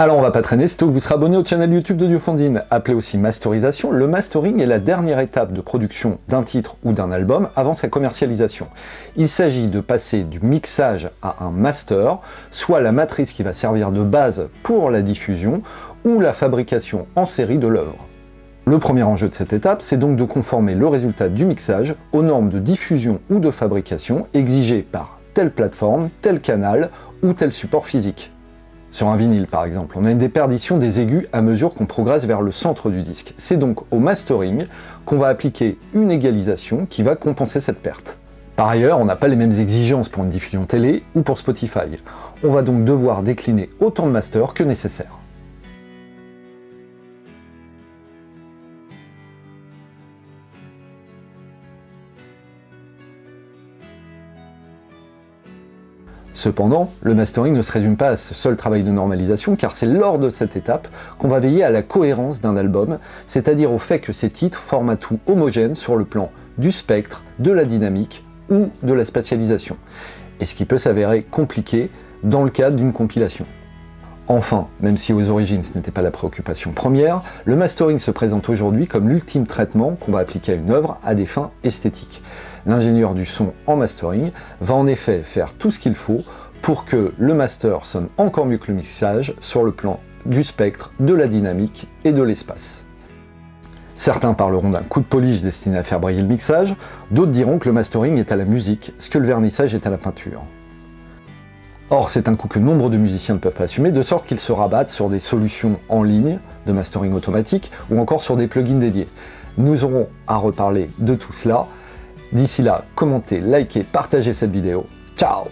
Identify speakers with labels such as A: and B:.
A: Alors on va pas traîner, sitôt que vous serez abonné au channel YouTube d'Audiophondine, appelé aussi masterisation. Le mastering est la dernière étape de production d'un titre ou d'un album avant sa commercialisation. Il s'agit de passer du mixage à un master, soit la matrice qui va servir de base pour la diffusion ou la fabrication en série de l'œuvre. Le premier enjeu de cette étape, c'est donc de conformer le résultat du mixage aux normes de diffusion ou de fabrication exigées par telle plateforme, tel canal ou tel support physique. Sur un vinyle par exemple, on a une déperdition des aigus à mesure qu'on progresse vers le centre du disque. C'est donc au mastering qu'on va appliquer une égalisation qui va compenser cette perte. Par ailleurs, on n'a pas les mêmes exigences pour une diffusion télé ou pour Spotify. On va donc devoir décliner autant de masters que nécessaire. Cependant, le mastering ne se résume pas à ce seul travail de normalisation, car c'est lors de cette étape qu'on va veiller à la cohérence d'un album, c'est-à-dire au fait que ces titres forment un tout homogène sur le plan du spectre, de la dynamique ou de la spatialisation, et ce qui peut s'avérer compliqué dans le cadre d'une compilation. Enfin, même si aux origines ce n'était pas la préoccupation première, le mastering se présente aujourd'hui comme l'ultime traitement qu'on va appliquer à une œuvre à des fins esthétiques. L'ingénieur du son en mastering va en effet faire tout ce qu'il faut pour que le master sonne encore mieux que le mixage sur le plan du spectre, de la dynamique et de l'espace. Certains parleront d'un coup de polish destiné à faire briller le mixage, d'autres diront que le mastering est à la musique, ce que le vernissage est à la peinture. Or, c'est un coût que nombre de musiciens ne peuvent pas assumer, de sorte qu'ils se rabattent sur des solutions en ligne de mastering automatique ou encore sur des plugins dédiés. Nous aurons à reparler de tout cela. D'ici là, commentez, likez, partagez cette vidéo. Ciao!